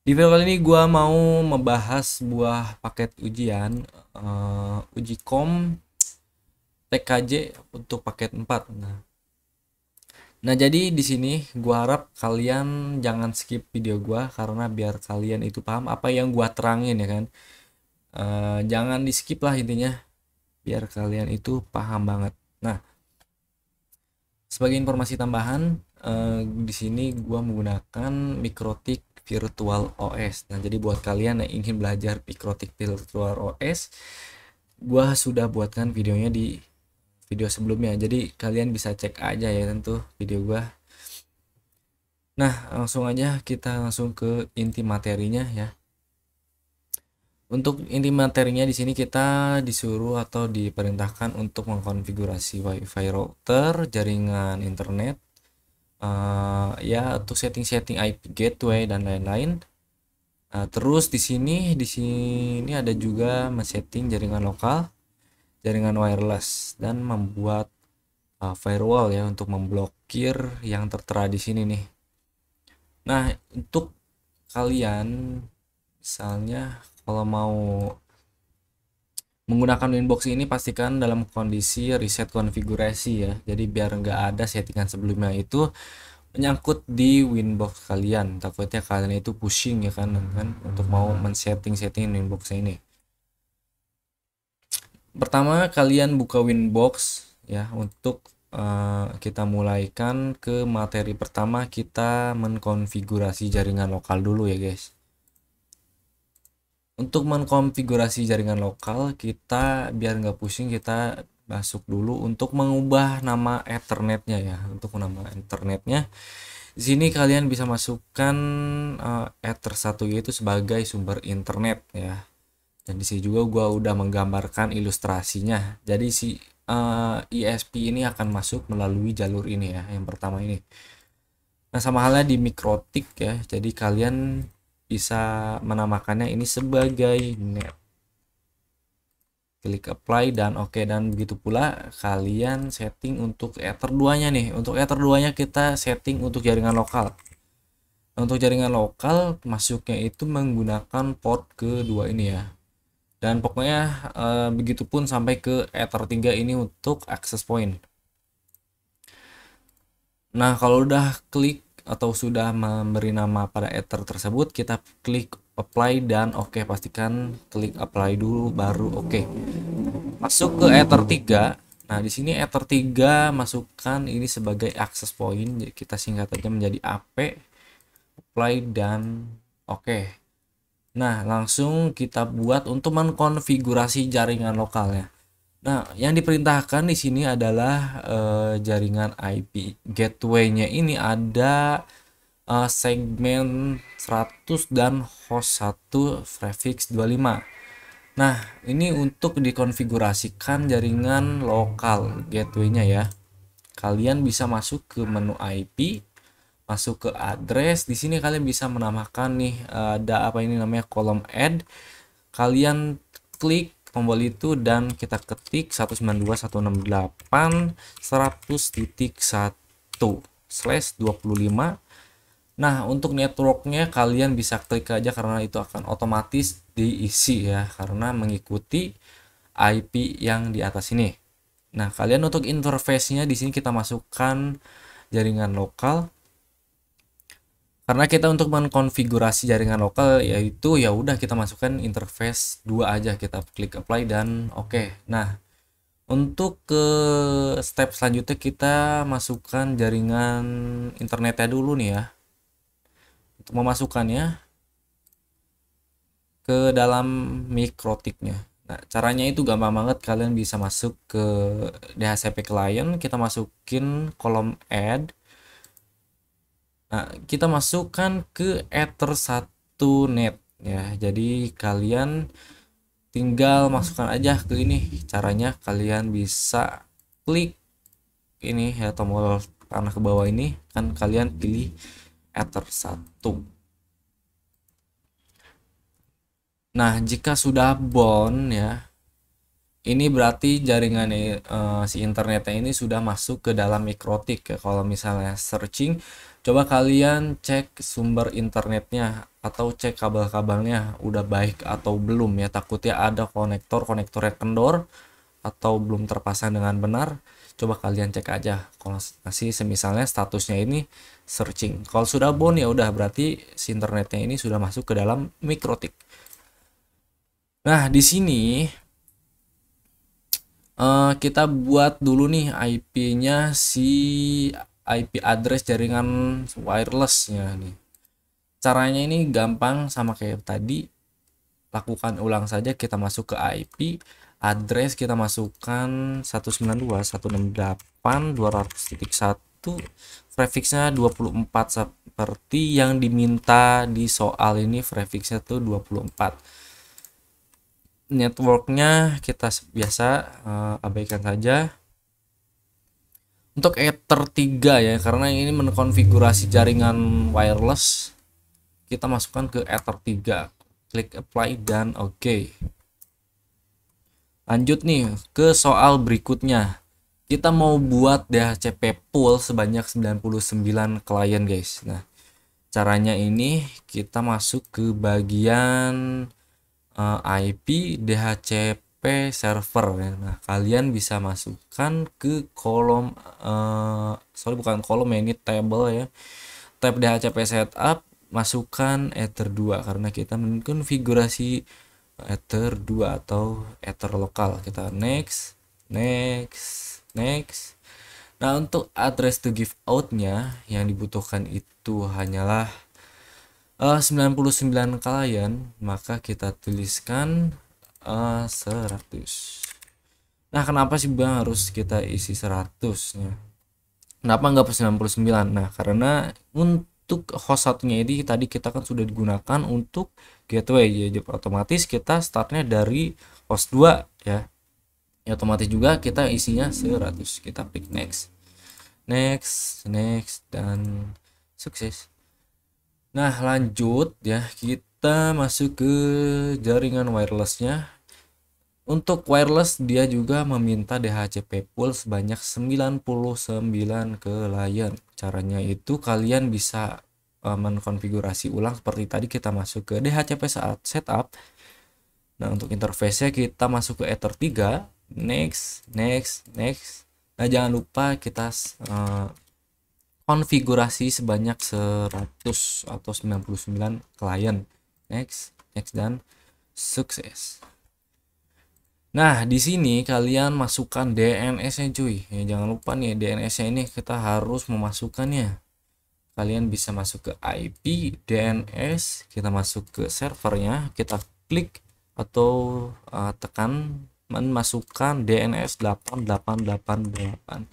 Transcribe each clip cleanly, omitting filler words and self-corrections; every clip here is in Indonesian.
Di video kali ini gua mau membahas sebuah paket ujian uji kom TKJ untuk paket 4. Nah, jadi di sini gua harap kalian jangan skip video gua karena biar kalian itu paham apa yang gua terangin ya kan. Jangan di skip lah intinya biar kalian itu paham banget. Nah, sebagai informasi tambahan, di sini gua menggunakan Mikrotik Virtual OS. Nah, jadi buat kalian yang ingin belajar Mikrotik Virtual OS, gua sudah buatkan videonya di video sebelumnya. Jadi kalian bisa cek aja ya tentu video gua. Nah, langsung aja kita langsung ke inti materinya ya. Untuk inti materinya di sini kita disuruh atau diperintahkan untuk mengkonfigurasi WiFi router, jaringan internet, ya untuk setting-setting IP gateway dan lain-lain. Terus di sini ada juga men-setting jaringan lokal, jaringan wireless dan membuat firewall ya untuk memblokir yang tertera di sini nih. Nah, untuk kalian misalnya kalau mau menggunakan Winbox ini pastikan dalam kondisi reset konfigurasi ya. Jadi biar nggak ada settingan sebelumnya itu menyangkut di Winbox kalian. Takutnya kalian itu pusing ya kan untuk mau men-setting Winbox ini. Pertama kalian buka Winbox ya untuk kita mulaikan ke materi pertama, kita mengkonfigurasi jaringan lokal dulu ya guys. Untuk mengkonfigurasi jaringan lokal kita biar nggak pusing, kita masuk dulu untuk mengubah nama ethernetnya ya. Untuk nama ethernetnya di sini kalian bisa masukkan ether 1 itu sebagai sumber internet ya. Dan di sini juga gua udah menggambarkan ilustrasinya. Jadi si ISP ini akan masuk melalui jalur ini ya, yang pertama ini. Nah, sama halnya di Mikrotik ya. Jadi kalian bisa menamakannya ini sebagai net. Klik apply dan oke, dan begitu pula kalian setting untuk ether 2-nya nih. Untuk ether 2-nya kita setting untuk jaringan lokal. Untuk jaringan lokal masuknya itu menggunakan port kedua ini ya. Dan pokoknya begitupun sampai ke ether 3 ini untuk access point. Nah, kalau udah klik atau sudah memberi nama pada ether tersebut, kita klik apply dan oke. Pastikan klik apply dulu baru oke. Masuk ke ether 3. Nah, di sini ether 3 masukkan ini sebagai access point. Jadi kita singkat aja menjadi AP, apply dan oke. Nah, langsung kita buat untuk mengkonfigurasi jaringan lokalnya. Nah, yang diperintahkan di sini adalah jaringan IP gateway-nya ini ada segmen 100 dan host 1 prefix 25. Nah, ini untuk dikonfigurasikan jaringan lokal gateway-nya ya. Kalian bisa masuk ke menu IP, masuk ke address. Di sini kalian bisa menambahkan nih ada apa ini namanya kolom add. Kalian klik tombol itu dan kita ketik 192.168.100.1/25. Nah, untuk networknya kalian bisa klik aja karena itu akan otomatis diisi ya, karena mengikuti IP yang di atas ini. Nah, kalian untuk interface-nya di sini kita masukkan jaringan lokal. Karena kita untuk mengkonfigurasi jaringan lokal yaitu ya udah kita masukkan interface 2 aja, kita klik apply dan oke. Nah, untuk ke step selanjutnya kita masukkan jaringan internetnya dulu nih ya. Untuk memasukkannya ke dalam Mikrotiknya. Nah, caranya itu gampang banget. Kalian bisa masuk ke DHCP client, kita masukin kolom add. Nah, kita masukkan ke ether 1 net ya. Jadi kalian tinggal masukkan aja ke ini. Caranya kalian bisa klik ini ya, tombol panah ke bawah ini kan, kalian pilih ether 1. Nah, jika sudah bound ya, Ini berarti jaringan si internetnya ini sudah masuk ke dalam mikrotik ya. Kalau misalnya searching, coba kalian cek sumber internetnya atau cek kabel-kabelnya udah baik atau belum ya. Takutnya ada konektornya kendor atau belum terpasang dengan benar. Coba kalian cek aja. Kalau masih semisalnya statusnya ini searching. Kalau sudah bon ya udah berarti si internetnya ini sudah masuk ke dalam mikrotik. Nah, di sini kita buat dulu nih IP-nya si IP address jaringan wirelessnya nih. Caranya ini gampang sama kayak tadi. Lakukan ulang saja, kita masuk ke IP address, kita masukkan 192.168.200.1, prefixnya 24 seperti yang diminta di soal ini. Prefixnya tuh 24. Networknya kita biasa abaikan saja. Untuk Ether 3 ya, karena ini menkonfigurasi jaringan wireless, kita masukkan ke Ether 3, klik apply dan oke. Lanjut nih ke soal berikutnya. Kita mau buat DHCP pool sebanyak 99 klien guys. Nah, caranya ini kita masuk ke bagian IP DHCP server ya. Nah, kalian bisa masukkan ke kolom bukan kolom ya, ini table ya. Tab DHCP setup, masukkan Ether 2 karena kita mengkonfigurasi Ether 2 atau Ether lokal. Kita next. Nah, untuk address to give out-nya yang dibutuhkan itu hanyalah 99 klien, maka kita tuliskan 100. Nah, kenapa sih Bang harus kita isi 100 ya? Kenapa nggak 99? Nah, karena untuk host satunya ini tadi kita kan sudah digunakan untuk gateway, jadi otomatis kita startnya dari host 2 ya. Ya otomatis juga kita isinya 100. Kita klik next dan sukses. Nah, lanjut ya, kita masuk ke jaringan wirelessnya. Untuk wireless dia juga meminta DHCP pool sebanyak 99 klien. Caranya itu kalian bisa mengkonfigurasi ulang seperti tadi. Kita masuk ke DHCP saat setup. Nah, untuk interface-nya kita masuk ke Ether 3, next. Nah, jangan lupa kita konfigurasi sebanyak 100 atau 99 klien. Next dan sukses. Nah, di sini kalian masukkan DNS-nya cuy. Ya, jangan lupa nih DNS-nya ini kita harus memasukkannya. Kalian bisa masuk ke IP DNS, kita masuk ke servernya, kita klik atau tekan memasukkan DNS 8888.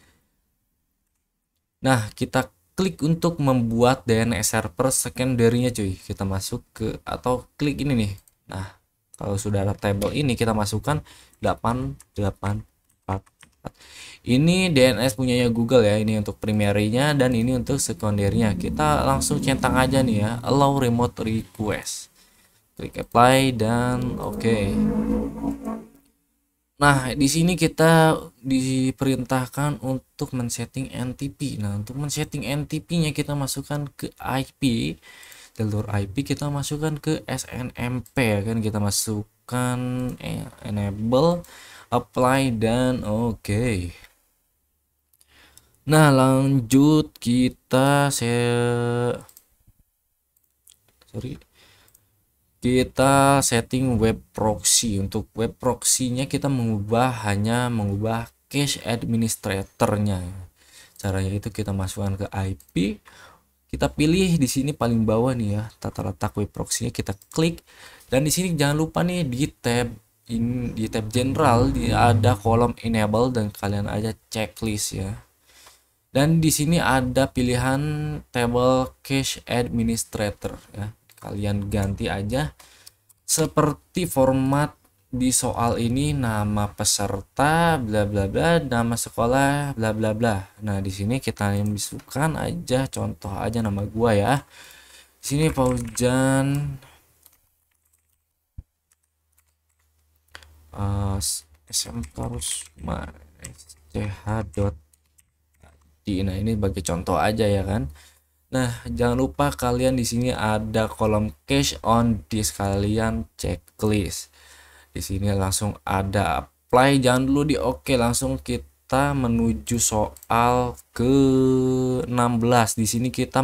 Nah, kita klik untuk membuat DNS server secondary-nya cuy. Kita masuk ke atau klik ini nih. Nah, kalau sudah ada table ini kita masukkan 8844. Ini DNS punyanya Google ya. Ini untuk primary-nya dan ini untuk secondary-nya. Kita langsung centang aja nih ya, allow remote request. Klik apply dan oke. Nah, di sini kita diperintahkan untuk men-setting NTP. Nah, untuk men-setting NTP-nya kita masukkan ke IP, jalur IP kita masukkan ke SNMP ya kan, kita masukkan enable, apply dan oke. Nah, lanjut kita kita setting web proxy. Untuk web proxy-nya kita hanya mengubah cache administratornya. Caranya itu kita masukkan ke IP, kita pilih di sini paling bawah nih ya, tata letak web proxy-nya, kita klik dan di sini jangan lupa nih di tab general ada kolom enable dan kalian aja checklist ya. Dan di sini ada pilihan table cache administrator ya. Kalian ganti aja seperti format di soal ini, nama peserta bla bla bla, nama sekolah bla bla bla. Nah, di sini kita masukkan aja contoh aja nama gua ya. Di sini Paujan smkarusma.ch. Nah, ini bagi contoh aja ya kan. Nah, jangan lupa kalian di sini ada kolom cache on disk, kalian checklist. Di sini langsung ada apply, jangan dulu di oke, langsung kita menuju soal ke 16. Di sini kita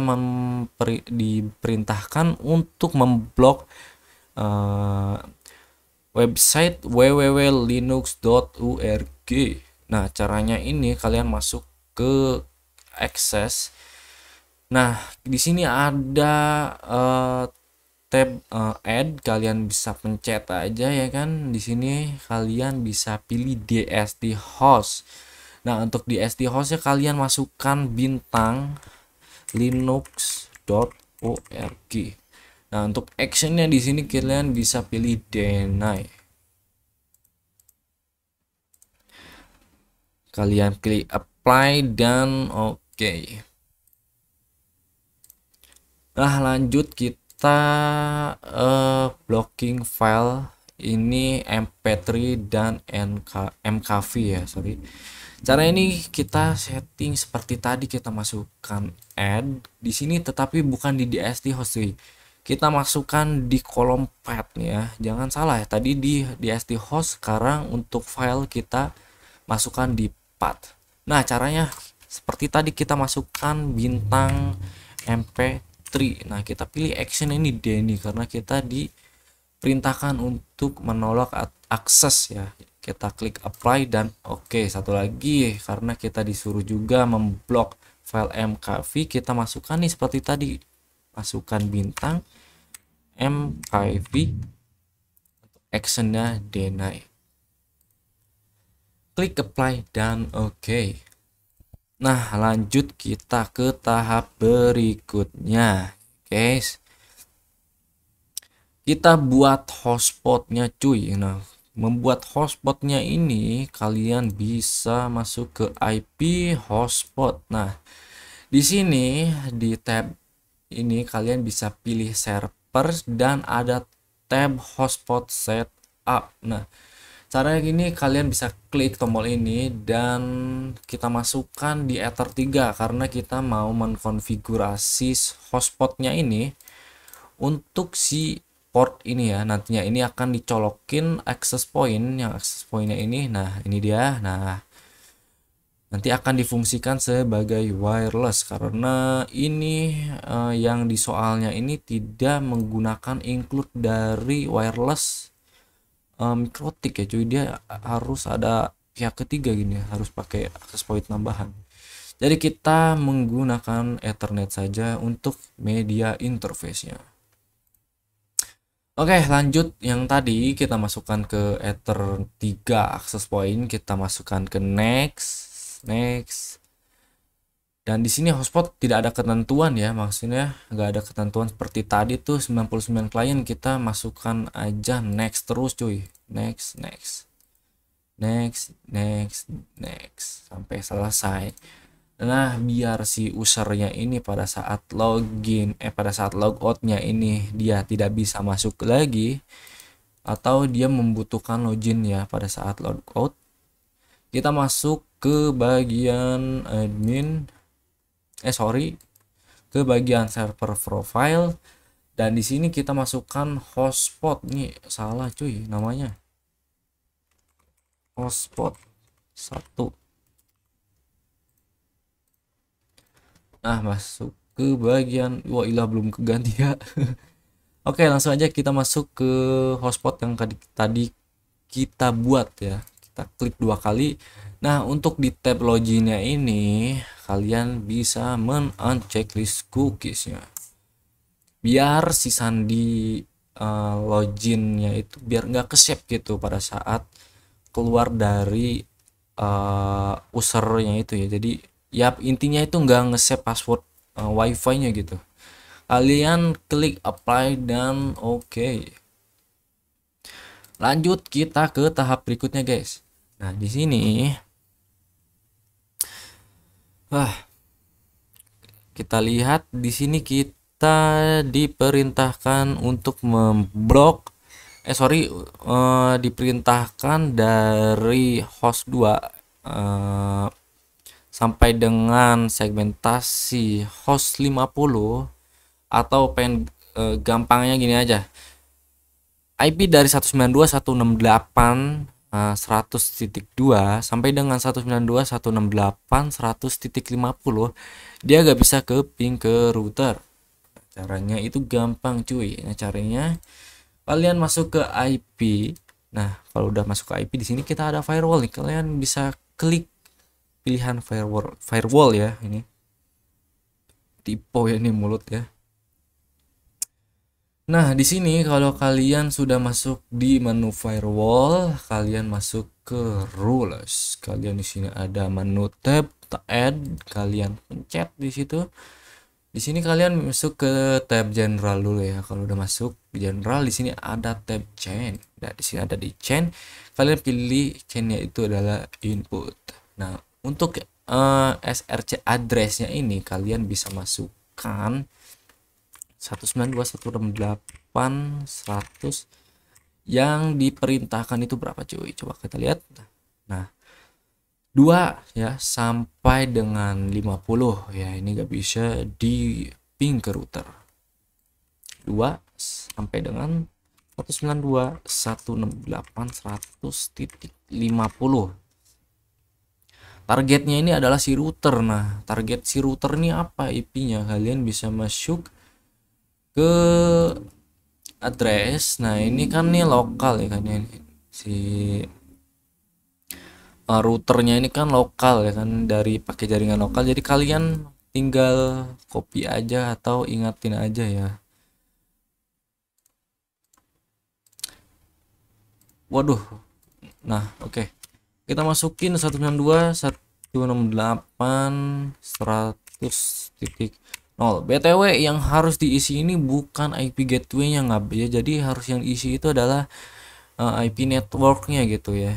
diperintahkan untuk memblok website www.linux.org. Nah, caranya ini kalian masuk ke access. Nah, di sini ada tab add, kalian bisa pencet aja ya kan. Di sini kalian bisa pilih DSD host. Nah, untuk DSD hostnya kalian masukkan bintang linux.org. Nah, untuk actionnya di sini kalian bisa pilih deny. Kalian klik apply dan oke. Nah, lanjut kita blocking file ini MP3 dan MKV ya, sorry. Cara ini kita setting seperti tadi, kita masukkan add di sini tetapi bukan di DSD host sih. Kita masukkan di kolom path ya. Jangan salah ya, tadi di DSD host, sekarang untuk file kita masukkan di path. Nah, caranya seperti tadi, kita masukkan bintang MP3. Nah, kita pilih action ini Denny karena kita diperintahkan untuk menolak akses ya. Kita klik apply dan oke. Satu lagi, karena kita disuruh juga memblok file MKV, kita masukkan nih seperti tadi, masukkan bintang MKV, actionnya deny. Klik apply dan oke. Nah, lanjut kita ke tahap berikutnya, guys. Kita buat hotspotnya cuy. Nah, membuat hotspotnya ini kalian bisa masuk ke IP hotspot. Nah, di sini di tab ini kalian bisa pilih server dan ada tab hotspot setup. Nah, cara gini, kalian bisa klik tombol ini dan kita masukkan di Ether 3 karena kita mau mengkonfigurasi hotspotnya ini untuk si port ini ya. Nantinya ini akan dicolokin access point, yang access pointnya ini. Nah, ini dia. Nah, nanti akan difungsikan sebagai wireless karena ini yang di soalnya ini tidak menggunakan include dari wireless mikrotik ya cuy. Dia harus ada pihak ketiga gini, harus pakai access point tambahan. Jadi kita menggunakan Ethernet saja untuk media interface-nya. Oke, lanjut. Yang tadi kita masukkan ke Ether 3 access point, kita masukkan ke next. Dan di sini hotspot tidak ada ketentuan ya, maksudnya nggak ada ketentuan seperti tadi tuh 99 klien, kita masukkan aja next terus cuy. Next sampai selesai. Nah, biar si usernya ini pada saat login pada saat logoutnya ini dia tidak bisa masuk lagi atau dia membutuhkan login ya pada saat logout, kita masuk ke bagian admin ke bagian server profile dan di sini kita masukkan hotspot. Nih salah cuy, namanya hotspot 1. Nah, masuk ke bagian, wah ilah belum keganti ya. Oke, langsung aja kita masuk ke hotspot yang tadi kita buat ya. Kita klik 2 kali. Nah, untuk di tab loginnya ini kalian bisa men-unchecklist cookiesnya biar si sandi loginnya itu biar nggak ke-save gitu pada saat keluar dari usernya itu ya. Jadi ya intinya itu nggak nge-save password wifi nya gitu. Kalian klik apply dan oke. Lanjut kita ke tahap berikutnya guys. Nah, di sini kita lihat di sini kita diperintahkan untuk memblok diperintahkan dari host 2 eh, sampai dengan segmentasi host 50, atau gampangnya gini aja, IP dari 192.168.100.2 sampai dengan 192.168.100.50 dia gak bisa ke ping ke router. Caranya itu gampang cuy. Nah, caranya kalian masuk ke IP. Nah, kalau udah masuk ke IP, di sini kita ada firewall nih. Kalian bisa klik pilihan firewall ya. Ini tipe ya, ini mulut ya. Nah, di sini kalau kalian sudah masuk di menu firewall, kalian masuk ke rules. Kalian di sini ada menu tab add, kalian pencet di situ. Di sini kalian masuk ke tab general dulu ya. Kalau udah masuk general, di sini ada tab chain. Nah, di sini ada di chain. Kalian pilih chainnya itu adalah input. Nah, untuk SRC addressnya ini kalian bisa masukkan 192.168.100 yang diperintahkan itu berapa cuy? Coba kita lihat. Nah, 2 ya sampai dengan 50 ya, ini gak bisa di ping ke router. 2 sampai dengan 192.168.100.50. Targetnya ini adalah si router. Nah, target si router ini apa IP-nya? Kalian bisa masuk ke address. Nah, ini kan nih lokal ya kan ya, si routernya ini kan lokal ya kan, dari pakai jaringan lokal. Jadi kalian tinggal copy aja atau ingatin aja ya. Waduh. Nah, oke. Kita masukin 192.168.100.0. BTW yang harus diisi ini bukan IP gateway-nya nggak ya. Jadi harus yang diisi itu adalah IP networknya gitu ya.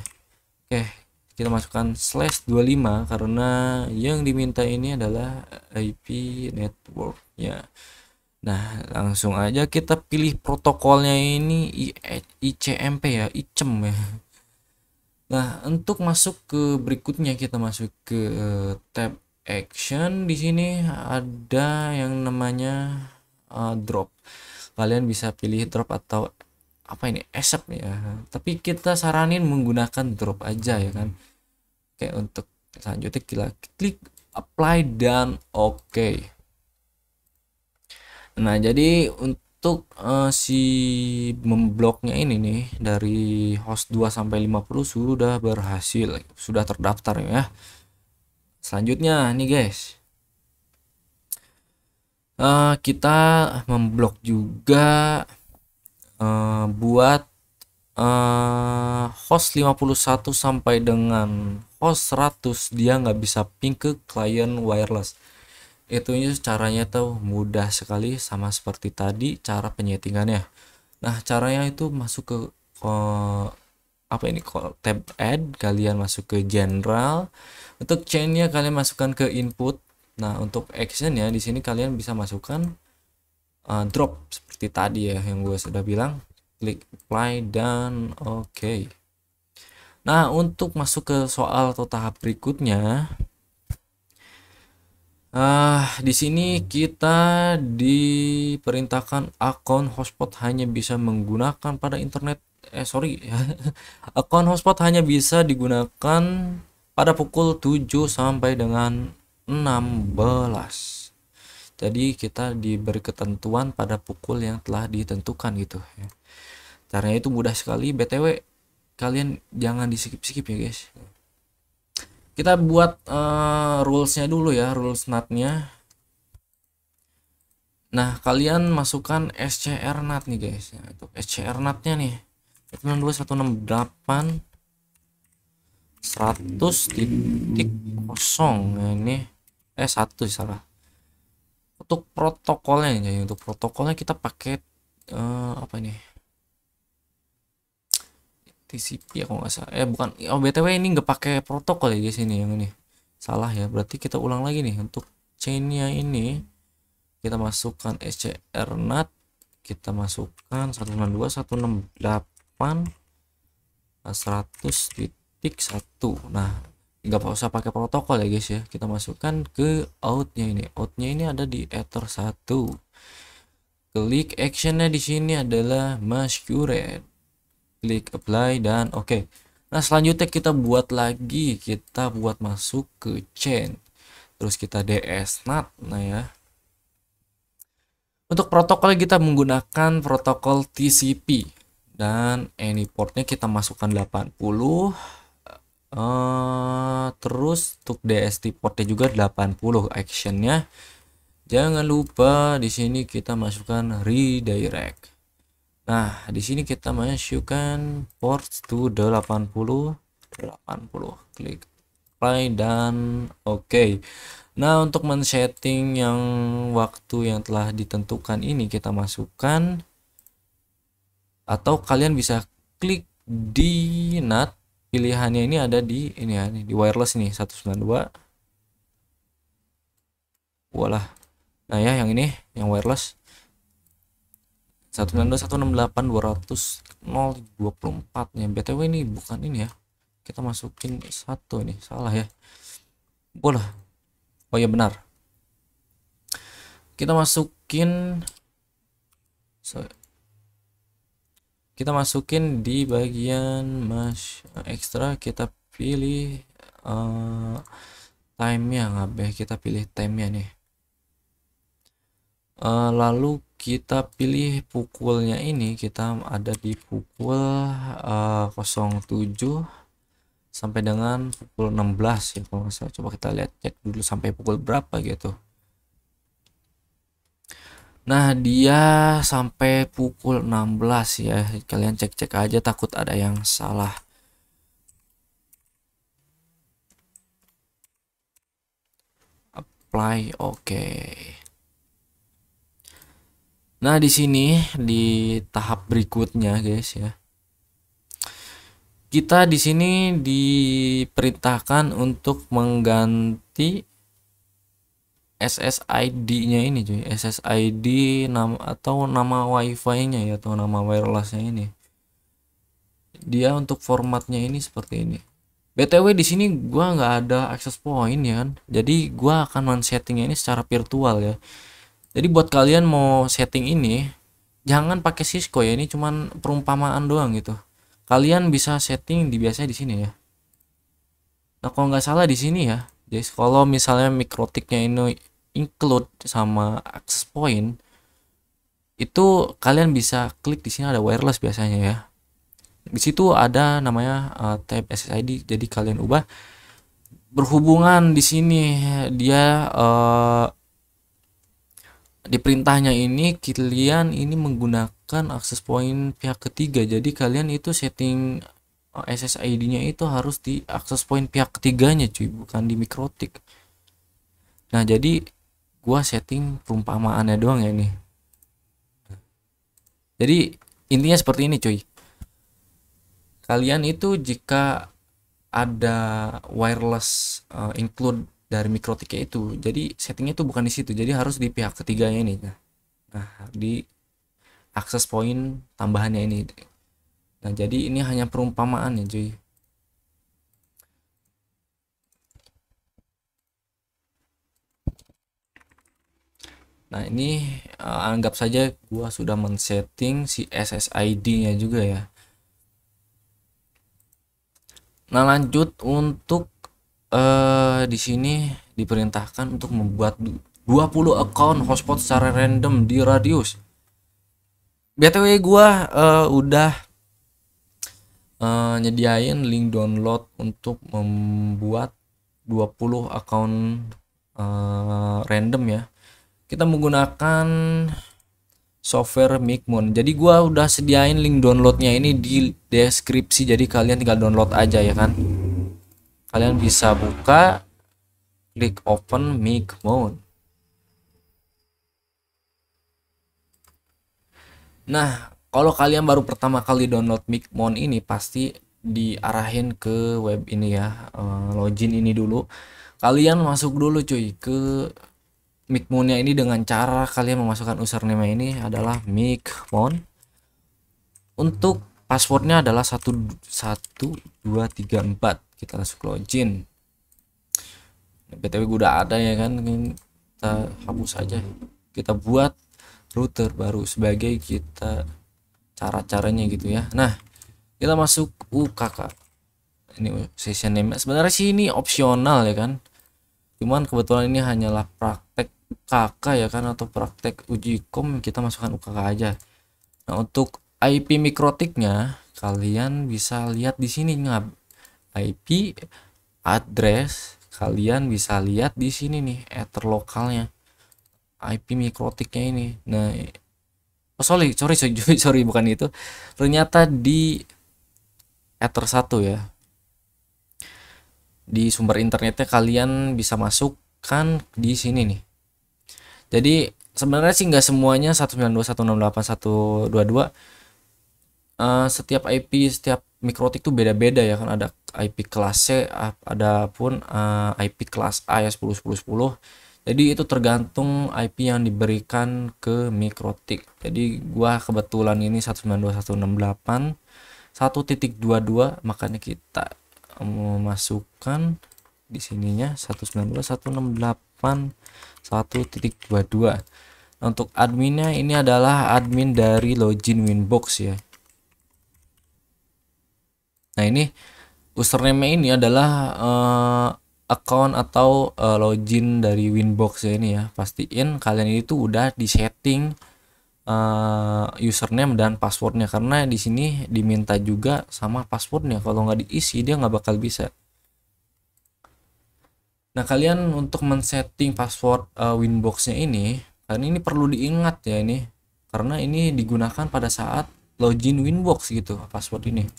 Oke, kita masukkan /25 karena yang diminta ini adalah IP networknya. Nah, langsung aja kita pilih protokolnya ini ICMP ya, ICEM ya. Nah, untuk masuk ke berikutnya kita masuk ke tab action. Di sini ada yang namanya drop. Kalian bisa pilih drop atau apa ini, ASAP ya. Tapi kita saranin menggunakan drop aja ya kan. Oke, untuk selanjutnya kita klik apply dan oke. Nah, jadi untuk si membloknya ini nih dari host 2 sampai 50 sudah berhasil, sudah terdaftar ya. Selanjutnya nih guys, kita memblok juga buat host 51 sampai dengan host 100 dia nggak bisa ping ke klien wireless. Itu caranya tuh mudah sekali, sama seperti tadi cara penyetingannya. Nah, caranya itu masuk ke apa ini, tab add, kalian masuk ke general. Untuk chainnya kalian masukkan ke input. Nah, untuk actionnya di sini kalian bisa masukkan drop seperti tadi ya yang gue sudah bilang. Klik apply dan oke. Nah, untuk masuk ke soal atau tahap berikutnya, di sini kita diperintahkan akun hotspot hanya bisa menggunakan pada internet. Akun hotspot hanya bisa digunakan pada pukul 7 sampai dengan 16. Jadi kita diberi ketentuan pada pukul yang telah ditentukan gitu ya. Caranya itu mudah sekali. BTW kalian jangan di skip ya guys. Kita buat rulesnya dulu ya, rules NAT-nya. Nah, kalian masukkan SCR NAT nih guys. Nah, untuk SCR NAT-nya nih 192.168.100.0. Nah, ini 1 salah. Untuk protokolnya ya, untuk protokolnya kita pakai apa nih? TCP ya kalau nggak salah. Bukan. Oh, BTW ini nggak pakai protokol ya guys, ini yang ini. Salah ya. Berarti kita ulang lagi nih. Untuk chainnya ini kita masukkan SCR NAT, kita masukkan 192.168.100.0. 100.1. Nah, nggak usah pakai protokol ya guys ya, kita masukkan ke outnya ini ada di Ether 1. Klik actionnya di sini adalah masquerade, klik apply dan oke. Nah, selanjutnya kita buat masuk ke chain, terus kita ds NAT. Nah ya, untuk protokol kita menggunakan protokol TCP dan any portnya kita masukkan 80. Terus untuk DST portnya juga 80. Actionnya jangan lupa di sini kita masukkan redirect. Nah, di sini kita masukkan port to 80. Klik apply dan oke. Nah, untuk men-setting yang waktu yang telah ditentukan ini kita masukkan, atau kalian bisa klik di NAT. Pilihannya ini ada di ini ya, di wireless ini 192. Walah. Nah ya, yang ini yang wireless 192.168.200.024 nya. BTW ini bukan ini ya. Kita masukin satu ini, salah ya. Boleh. Oh ya benar. Kita masukin di bagian ekstra, kita pilih time-nya, kita pilih time-nya nih. Lalu kita pilih pukulnya ini, kita ada di pukul 07 sampai dengan pukul 16 ya kalau nggak salah. Coba kita lihat, cek dulu sampai pukul berapa gitu. Nah, dia sampai pukul 16 ya. Kalian cek-cek aja, takut ada yang salah. Apply, oke. Nah, di sini di tahap berikutnya, guys ya. Kita di sini diperintahkan untuk mengganti SSID-nya ini cuy, SSID nama atau nama WiFi-nya ya, atau nama wireless-nya ini. Dia untuk formatnya ini seperti ini. BTW di sini gua nggak ada access point ya kan. Jadi gua akan men-settingnya ini secara virtual ya. Jadi buat kalian mau setting ini jangan pakai Cisco ya, ini cuman perumpamaan doang gitu. Kalian bisa setting di biasanya di sini ya. Nah, kalau nggak salah di sini ya. Jadi kalau misalnya mikrotiknya ini include sama access point, itu kalian bisa klik di sini, ada wireless biasanya ya. Di situ ada namanya tab SSID. Jadi kalian ubah. Berhubungan di sini dia di perintahnya ini kalian ini menggunakan access point pihak ketiga. Jadi kalian itu setting SSID-nya itu harus di access point pihak ketiganya cuy, bukan di mikrotik. Nah, jadi gua setting perumpamaannya doang ya ini. Jadi intinya seperti ini cuy. Kalian itu jika ada wireless include dari mikrotiknya itu, jadi settingnya itu bukan di situ, jadi harus di pihak ketiganya ini. Nah, di access point tambahannya ini. Nah, jadi ini hanya perumpamaan ya cuy. Nah, ini anggap saja gua sudah men-setting si SSID-nya juga ya. Nah, lanjut untuk di sini diperintahkan untuk membuat 20 account hotspot secara random di radius. BTW gua udah nyediain link download untuk membuat 20 account random ya. Kita menggunakan software Micmon. Jadi gua udah sediain link downloadnya ini di deskripsi, jadi kalian tinggal download aja ya kan. Kalian bisa buka, klik open Micmon. Nah, kalau kalian baru pertama kali download Micmon ini pasti diarahin ke web ini ya, login ini dulu. Kalian masuk dulu cuy ke Micmonnya ini dengan cara kalian memasukkan username ini adalah Micmon. Untuk passwordnya adalah 11234. Kita langsung login. BTW gue udah ada ya kan, kita hapus aja, kita buat router baru sebagai kita cara-caranya gitu ya. Nah, kita masuk UKK. Ini session name sebenarnya sih ini opsional ya kan, cuman kebetulan ini hanyalah praktek UKK ya kan, atau praktek uji kom, kita masukkan UKK aja. Nah, untuk IP mikrotiknya kalian bisa lihat di sini ngab. IP address kalian bisa lihat di sini nih, ether lokalnya, IP mikrotiknya ini. Nah, sorry bukan itu, ternyata di ether 1 ya, di sumber internetnya kalian bisa masukkan di sini nih. Jadi sebenarnya sih nggak semuanya 192.168.122. Setiap IP setiap mikrotik tuh beda-beda ya kan, ada IP kelas C, ada pun IP kelas A ya 10.10.10. Jadi itu tergantung IP yang diberikan ke mikrotik. Jadi gua kebetulan ini 192.168.1.22, makanya kita memasukkan di sininya 192.168.1.22. Untuk adminnya ini adalah admin dari login Winbox ya. Nah, ini username ini adalah account atau login dari Winbox ya ini ya. Pastiin kalian itu udah di setting username dan passwordnya, karena di sini diminta juga sama passwordnya. Kalau nggak diisi dia nggak bakal bisa. Nah, kalian untuk men-setting password Winboxnya ini, kalian ini perlu diingat ya ini, karena ini digunakan pada saat login Winbox gitu password ini.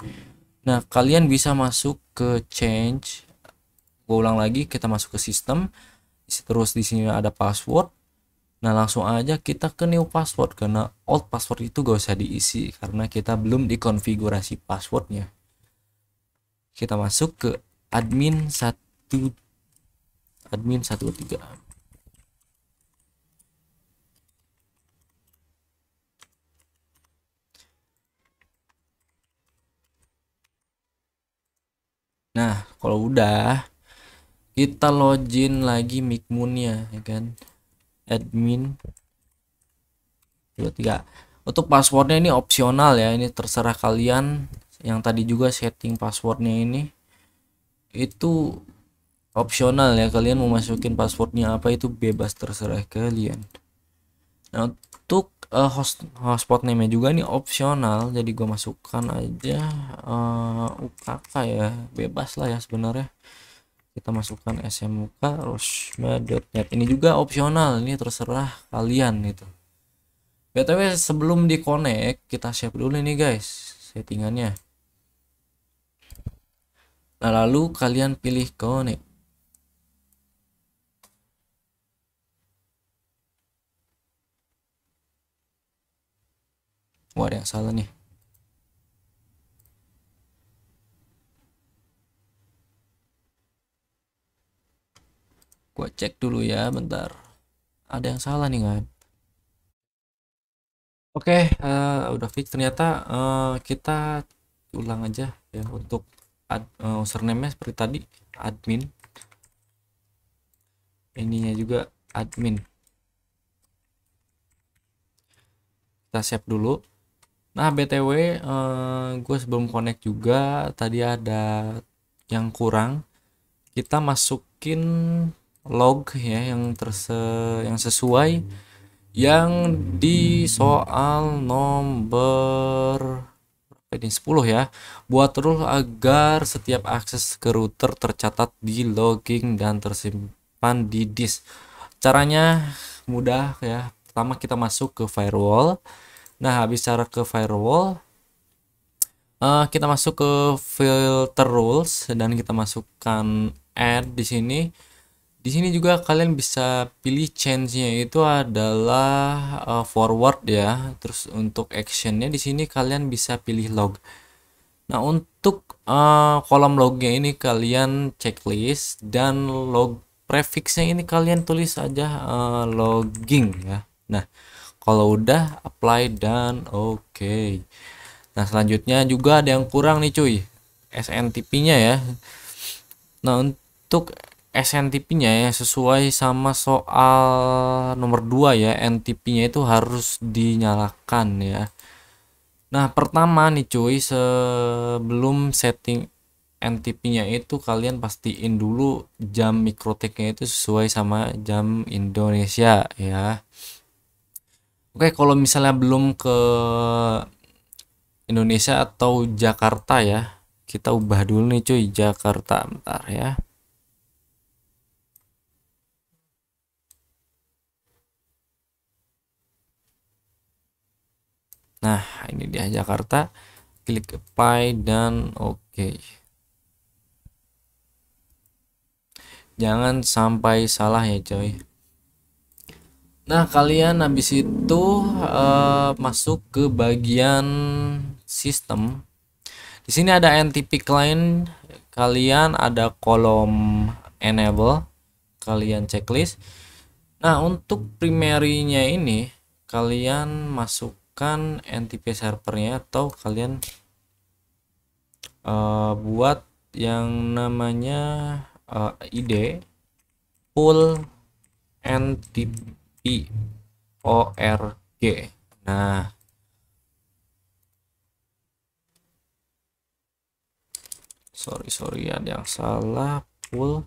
Nah, kalian bisa masuk ke change. Gue ulang lagi, kita masuk ke sistem. Terus di sini ada password. Nah, langsung aja kita ke new password, karena old password itu gak usah diisi karena kita belum dikonfigurasi passwordnya. Kita masuk ke admin 13. Nah, kalau udah kita login lagi Micmoon-nya ya kan, admin 23. Untuk passwordnya ini opsional ya, ini terserah kalian. Yang tadi juga setting passwordnya ini itu opsional ya, kalian mau masukin passwordnya apa itu bebas, terserah kalian. Nah, untuk hotspot name juga ini opsional, jadi gue masukkan aja UKK ya, bebas lah ya sebenarnya. Kita masukkan smuk rosma.net, ini juga opsional, ini terserah kalian itu. BTW sebelum di connect kita save dulu nih guys settingannya. Nah, lalu kalian pilih connect. Wah, ada yang salah nih. Gua cek dulu ya bentar. Ada yang salah nih kan. Oke, udah fix ternyata. Kita ulang aja ya untuk username-nya seperti tadi, admin. Ininya juga admin. Kita save dulu. Nah, BTW gue sebelum connect juga tadi ada yang kurang. Kita masukin log ya yang sesuai yang di soal nomor ini 10 ya. Buat rule agar setiap akses ke router tercatat di logging dan tersimpan di disk. Caranya mudah ya. Pertama kita masuk ke firewall. Nah, habis cara ke firewall, kita masuk ke filter rules dan kita masukkan add di sini. Di sini juga kalian bisa pilih change-nya itu adalah forward ya. Terus untuk action-nya di sini kalian bisa pilih log. Nah, untuk kolom lognya ini kalian checklist, dan log prefixnya ini kalian tulis aja logging ya. Nah, kalau udah apply dan oke. Nah, selanjutnya juga ada yang kurang nih cuy, SNTP-nya ya. Nah, untuk SNTP-nya ya sesuai sama soal nomor 2 ya, NTP-nya itu harus dinyalakan ya. Nah, pertama nih cuy, sebelum setting NTP-nya itu kalian pastiin dulu jam mikrotiknya itu sesuai sama jam Indonesia ya. Oke, kalau misalnya belum ke Indonesia atau Jakarta ya, kita ubah dulu nih cuy, Jakarta, bentar ya. Nah, ini dia Jakarta, klik apply dan oke. Jangan sampai salah ya coy. Nah, kalian habis itu masuk ke bagian sistem. Di sini ada NTP client, kalian ada kolom enable, kalian checklist. Nah, untuk primary-nya ini kalian masukkan NTP servernya atau kalian buat yang namanya ID full NTP org. Nah, sorry ada yang salah, full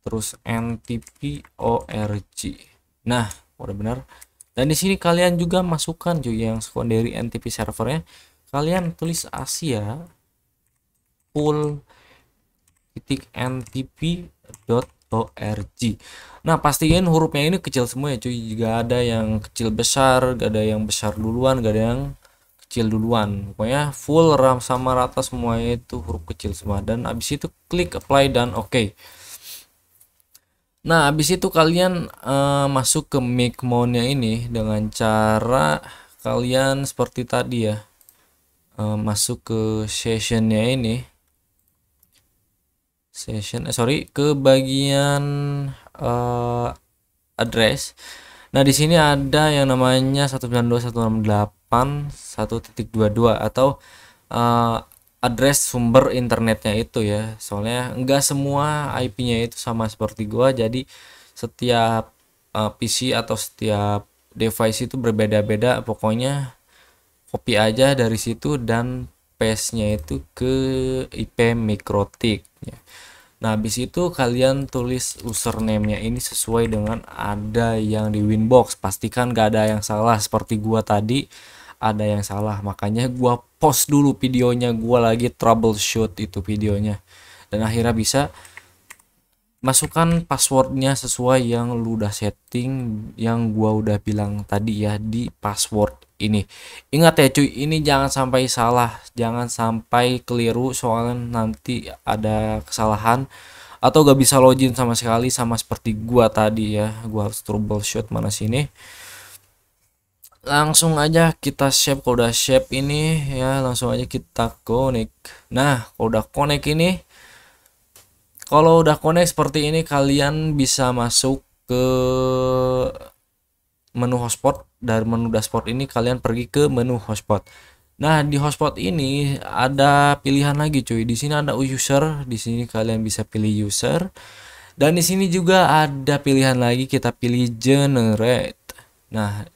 terus NTP org. Nah, udah benar. Dan di sini kalian juga masukkan cuy yang secondary NTP servernya. Kalian tulis Asia full ntp.org. Nah, pastiin hurufnya ini kecil semua ya cuy. Gak ada yang kecil besar, gak ada yang besar duluan, gak ada yang kecil duluan. Pokoknya full ram sama rata semuanya itu huruf kecil semua. Dan abis itu klik apply dan oke. Nah, abis itu kalian masuk ke make mode-nya ini dengan cara kalian seperti tadi ya. Masuk ke sessionnya ini. Ke bagian address. Nah, di sini ada yang namanya 192.168.1.22 atau address sumber internetnya itu ya. Soalnya enggak semua IP-nya itu sama seperti gua, jadi setiap PC atau setiap device itu berbeda-beda. Pokoknya copy aja dari situ dan paste-nya itu ke IP mikrotik ya. Nah, habis itu kalian tulis username-nya ini sesuai dengan ada yang di Winbox. Pastikan gak ada yang salah seperti gua tadi ada yang salah. Makanya gua post dulu videonya, gua lagi troubleshoot itu videonya. Dan akhirnya bisa masukkan passwordnya sesuai yang lu udah setting yang gua udah bilang tadi ya di password ini. Ingat ya cuy, ini jangan sampai salah, jangan sampai keliru soalnya nanti ada kesalahan atau gak bisa login sama sekali sama seperti gua tadi ya. Gua harus troubleshoot mana sini. Langsung aja kita shape. Kalau udah shape ini ya langsung aja kita connect. Nah, kalau udah connect ini, kalau udah connect seperti ini kalian bisa masuk ke menu hotspot. Dari menu dashboard ini kalian pergi ke menu hotspot. Nah, di hotspot ini ada pilihan lagi cuy. Di sini ada user, di sini kalian bisa pilih user. Dan di sini juga ada pilihan lagi, kita pilih generate. Nah,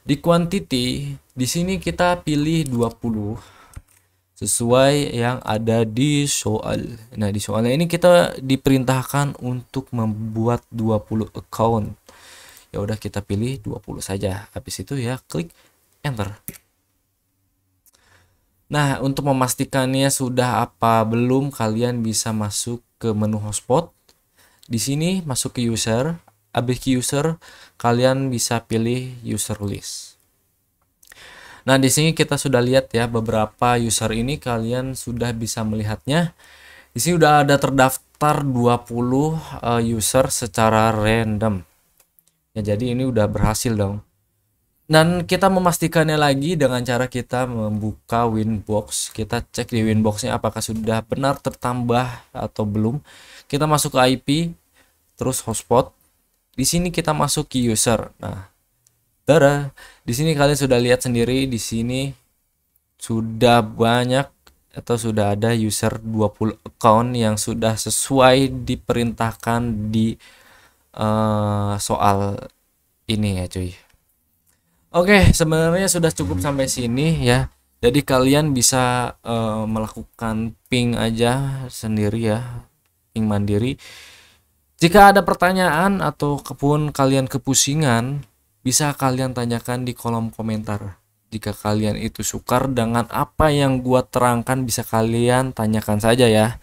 di quantity di sini kita pilih 20 sesuai yang ada di soal. Nah, di soalnya ini kita diperintahkan untuk membuat 20 account. Ya udah kita pilih 20 saja. Habis itu ya klik enter. Nah, untuk memastikannya sudah apa belum, kalian bisa masuk ke menu hotspot. Di sini masuk ke user. Habis ke user, kalian bisa pilih user list. Nah, di sini kita sudah lihat ya beberapa user ini, kalian sudah bisa melihatnya. Di sini udah ada terdaftar 20 user secara random. Ya, jadi ini udah berhasil dong. Dan kita memastikannya lagi dengan cara kita membuka Winbox. Kita cek di Winboxnya apakah sudah benar tertambah atau belum. Kita masuk ke IP, terus hotspot. Di sini kita masuk ke user. Nah, di sini kalian sudah lihat sendiri di sini sudah banyak atau sudah ada user 20 account yang sudah sesuai diperintahkan di soal ini ya cuy. Oke, sebenarnya sudah cukup sampai sini ya. Jadi kalian bisa melakukan ping aja sendiri ya, ping mandiri. Jika ada pertanyaan atau kepun kalian kepusingan, bisa kalian tanyakan di kolom komentar. Jika kalian itu sukar dengan apa yang gua terangkan, bisa kalian tanyakan saja ya.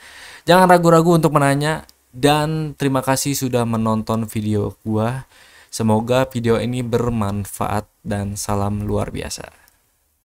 Jangan ragu-ragu untuk menanya, dan terima kasih sudah menonton video gua. Semoga video ini bermanfaat dan salam luar biasa.